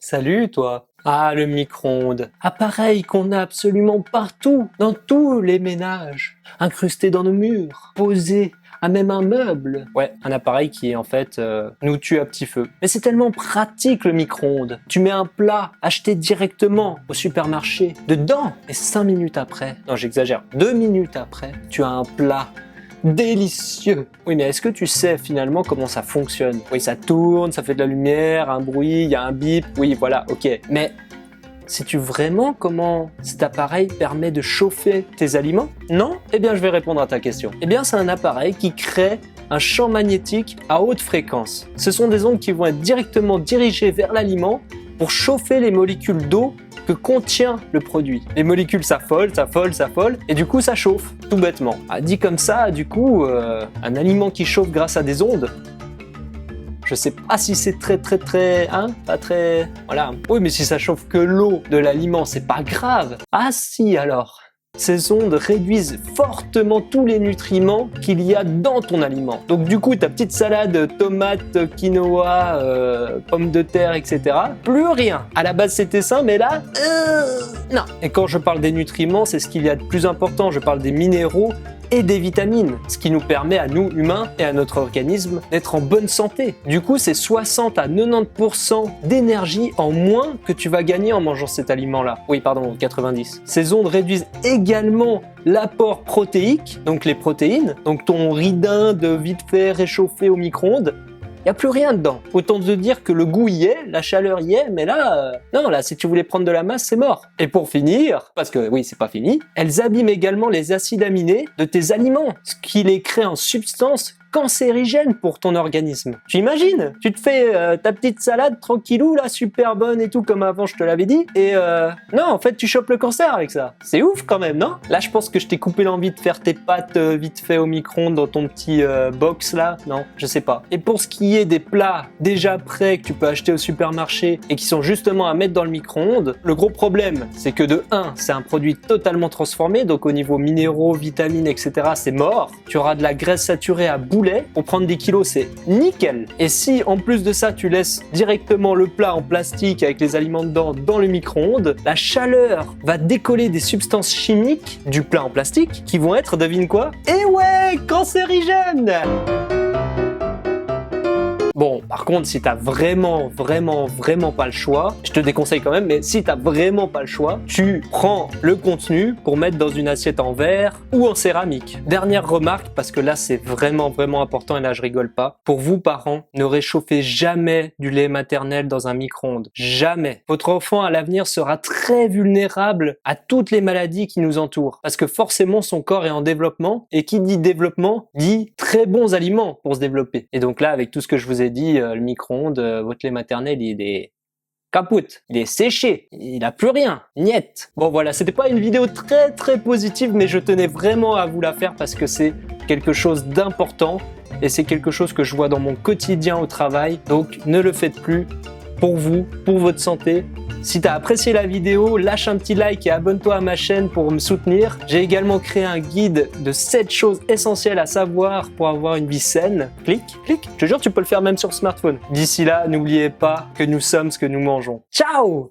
Salut toi. Ah, le micro-ondes. Appareil qu'on a absolument partout, dans tous les ménages, incrusté dans nos murs, posé à même un meuble. Ouais, un appareil qui en fait nous tue à petit feu. Mais c'est tellement pratique le micro-ondes. Tu mets un plat acheté directement au supermarché dedans et 5 minutes après, non j'exagère, 2 minutes après, tu as un plat délicieux. Oui, mais est-ce que tu sais finalement comment ça fonctionne? Oui, ça tourne, ça fait de la lumière, un bruit, il y a un bip, oui, voilà, ok. Mais sais-tu vraiment comment cet appareil permet de chauffer tes aliments? Non? Eh bien, je vais répondre à ta question. Eh bien, c'est un appareil qui crée un champ magnétique à haute fréquence. Ce sont des ondes qui vont être directement dirigées vers l'aliment pour chauffer les molécules d'eau que contient le produit. Les molécules s'affolent, et du coup ça chauffe, tout bêtement. Ah, dit comme ça, du coup, un aliment qui chauffe grâce à des ondes, je sais pas si c'est pas très, voilà. Oui, mais si ça chauffe que l'eau de l'aliment, c'est pas grave. Ah si alors. Ces ondes réduisent fortement tous les nutriments qu'il y a dans ton aliment. Donc du coup, ta petite salade, tomate, quinoa, pommes de terre, etc. Plus rien. À la base, c'était sain, mais là, non. Et quand je parle des nutriments, c'est ce qu'il y a de plus important. Je parle des minéraux et des vitamines, ce qui nous permet à nous, humains, et à notre organisme d'être en bonne santé. Du coup, c'est 60 à 90% d'énergie en moins que tu vas gagner en mangeant cet aliment-là. Oui, pardon, 90. Ces ondes réduisent également l'apport protéique, donc les protéines, donc ton riz d'Inde vite fait réchauffé au micro-ondes. Il n'y a plus rien dedans. Autant te dire que le goût y est, la chaleur y est, mais là, non, là, si tu voulais prendre de la masse, c'est mort. Et pour finir, parce que oui, c'est pas fini, elles abîment également les acides aminés de tes aliments, ce qui les crée en substances cancérigène pour ton organisme. Tu imagines? Tu te fais ta petite salade tranquillou là, super bonne et tout comme avant je te l'avais dit, et non, en fait tu chopes le cancer avec ça. C'est ouf quand même, non? Là je pense que je t'ai coupé l'envie de faire tes pâtes vite fait au micro-ondes dans ton petit box là, non? Je sais pas. Et pour ce qui est des plats déjà prêts que tu peux acheter au supermarché et qui sont justement à mettre dans le micro-ondes, le gros problème c'est que de 1, c'est un produit totalement transformé, donc au niveau minéraux, vitamines, etc. c'est mort. Tu auras de la graisse saturée à bout. Pour prendre des kilos, c'est nickel. Et si en plus de ça, tu laisses directement le plat en plastique avec les aliments dedans dans le micro-ondes, la chaleur va décoller des substances chimiques du plat en plastique qui vont être, devine quoi? Eh ouais, cancérigènes! Bon, par contre, si t'as vraiment pas le choix, je te déconseille quand même, mais si t'as vraiment pas le choix, tu prends le contenu pour mettre dans une assiette en verre ou en céramique. Dernière remarque, parce que là c'est vraiment important et là je rigole pas. Pour vous parents, ne réchauffez jamais du lait maternel dans un micro-ondes. Jamais. Votre enfant à l'avenir sera très vulnérable à toutes les maladies qui nous entourent. Parce que forcément son corps est en développement et qui dit développement dit très bons aliments pour se développer. Et donc là, avec tout ce que je vous ai dit, le micro-ondes, votre lait maternel, il est capote, il est séché, il a plus rien, niet. Bon voilà, c'était pas une vidéo très positive, mais je tenais vraiment à vous la faire parce que c'est quelque chose d'important et c'est quelque chose que je vois dans mon quotidien au travail, donc ne le faites plus pour vous, pour votre santé. Si tu as apprécié la vidéo, lâche un petit like et abonne-toi à ma chaîne pour me soutenir. J'ai également créé un guide de 7 choses essentielles à savoir pour avoir une vie saine. Clique. Je te jure, tu peux le faire même sur smartphone. D'ici là, n'oubliez pas que nous sommes ce que nous mangeons. Ciao!